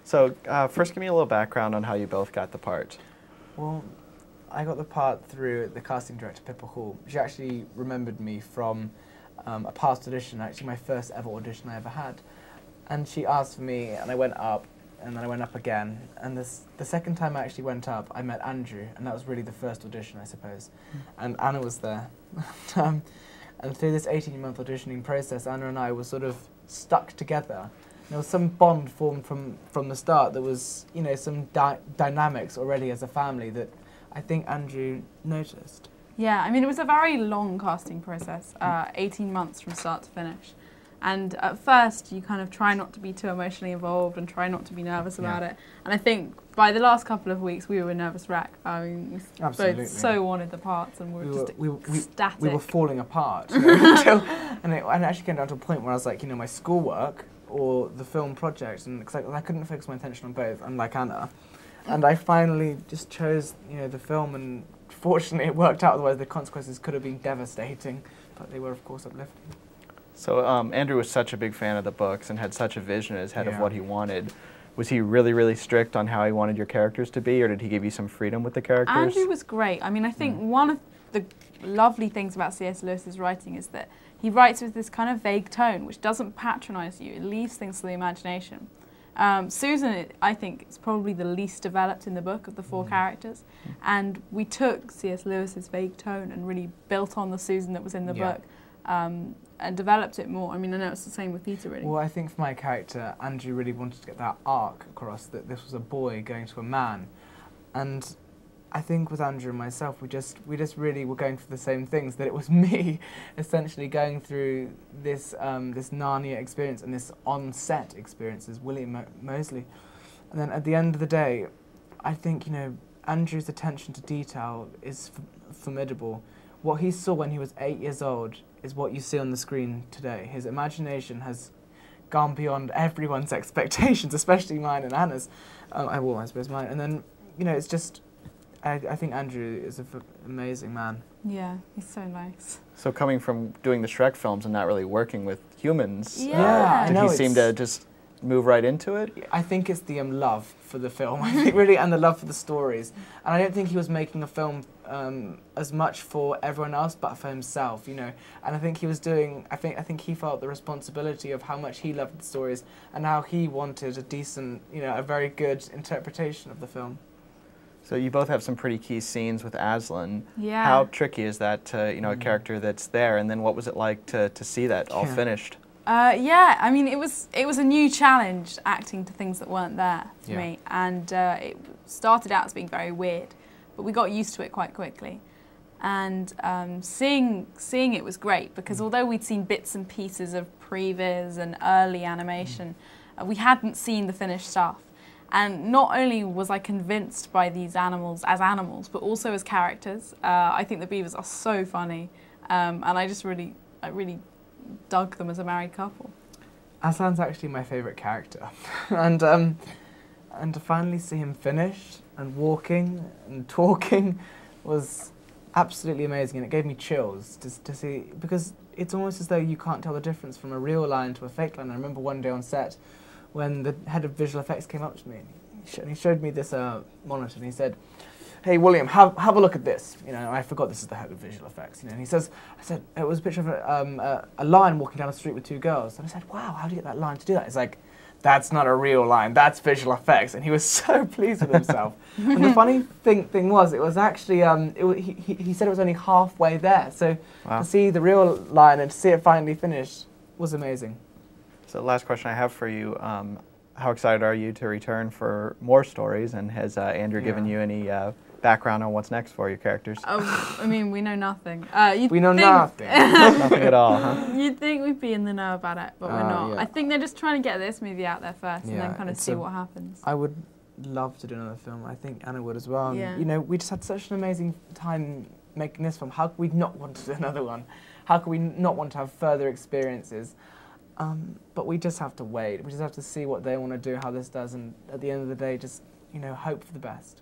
So first give me a little background on how you both got the part. Well, I got the part through the casting director, Popplewell. She actually remembered me from a past audition, actually my first ever audition I ever had. And she asked for me, and I went up, and then I went up again. And the second time I actually went up, I met Andrew, and that was really the first audition, I suppose. And Anna was there. And through this 18-month auditioning process, Anna and I were sort of stuck together. There was some bond formed from the start. There was, you know, some dynamics already as a family that I think Andrew noticed. Yeah, I mean, it was a very long casting process, 18 months from start to finish. And at first, you kind of try not to be too emotionally involved and try not to be nervous about it. And I think by the last couple of weeks, we were a nervous wreck. I mean, we both so wanted the parts, and we were just ecstatic. We were falling apart. You know, and it actually came down to a point where I was like, you know, my schoolwork or the film project, and cause I couldn't focus my attention on both, unlike Anna. And I finally just chose, you know, the film, and fortunately it worked out. Otherwise, the consequences could have been devastating, but they were, of course, uplifting. So Andrew was such a big fan of the books and had such a vision in his head of what he wanted. Was he really, really strict on how he wanted your characters to be, or did he give you some freedom with the characters? Andrew was great. I mean, I think one of the lovely things about C.S. Lewis's writing is that he writes with this kind of vague tone, which doesn't patronise you. It leaves things to the imagination. Susan, I think, is probably the least developed in the book of the four characters. And we took C.S. Lewis's vague tone and really built on the Susan that was in the book. And developed it more. I mean, I know it's the same with Peter, really. Well, I think for my character, Andrew really wanted to get that arc across, that this was a boy going to a man. And I think with Andrew and myself, we just really were going for the same things, that it was me essentially going through this, this Narnia experience and this on-set experience as William Moseley. And then at the end of the day, I think, you know, Andrew's attention to detail is formidable. What he saw when he was 8 years old is what you see on the screen today. His imagination has gone beyond everyone's expectations, especially mine and Anna's. I suppose mine. And then, you know, it's just, I think Andrew is an amazing man. Yeah, he's so nice. So coming from doing the Shrek films and not really working with humans, did he seem to just move right into it? I think it's the love for the film, I think, really, and the love for the stories. And I don't think he was making a film as much for everyone else, but for himself, you know. And I think he was doing, I think he felt the responsibility of how much he loved the stories and how he wanted a decent, you know, a very good interpretation of the film. So you both have some pretty key scenes with Aslan. Yeah. How tricky is that to, you know, a character that's there, and then what was it like to see that all finished? Yeah, I mean, it was a new challenge, acting to things that weren't there for me, and it started out as being very weird, but we got used to it quite quickly. And seeing it was great, because although we'd seen bits and pieces of previs and early animation, we hadn't seen the finished stuff. And not only was I convinced by these animals as animals, but also as characters. I think the beavers are so funny, and I really dug them as a married couple. Aslan's actually my favourite character, and to finally see him finished and walking and talking was absolutely amazing, and it gave me chills to see, because it's almost as though you can't tell the difference from a real line to a fake line. I remember one day on set when the head of visual effects came up to me and he showed me this monitor, and he said, "Hey William, have a look at this." You know, I forgot this is the head of visual effects. You know, and he says, I said it was a picture of a lion walking down the street with two girls, and I said, "Wow, how do you get that lion to do that?" He's like, "That's not a real lion, that's visual effects," and he was so pleased with himself. And the funny thing was, it was actually he said it was only halfway there. So to see the real lion and to see it finally finished was amazing. So the last question I have for you, how excited are you to return for more stories, and has Andrew given you any background on what's next for your characters? I mean, we know nothing. We know nothing. Nothing at all, huh? You'd think we'd be in the know about it, but we're not. I think they're just trying to get this movie out there first and then kind of see what happens. I would love to do another film. I think Anna would as well. Yeah. You know, we just had such an amazing time making this film. How could we not want to do another one? How could we not want to have further experiences? But we just have to wait. We just have to see what they want to do, how this does, and at the end of the day, just, you know, hope for the best.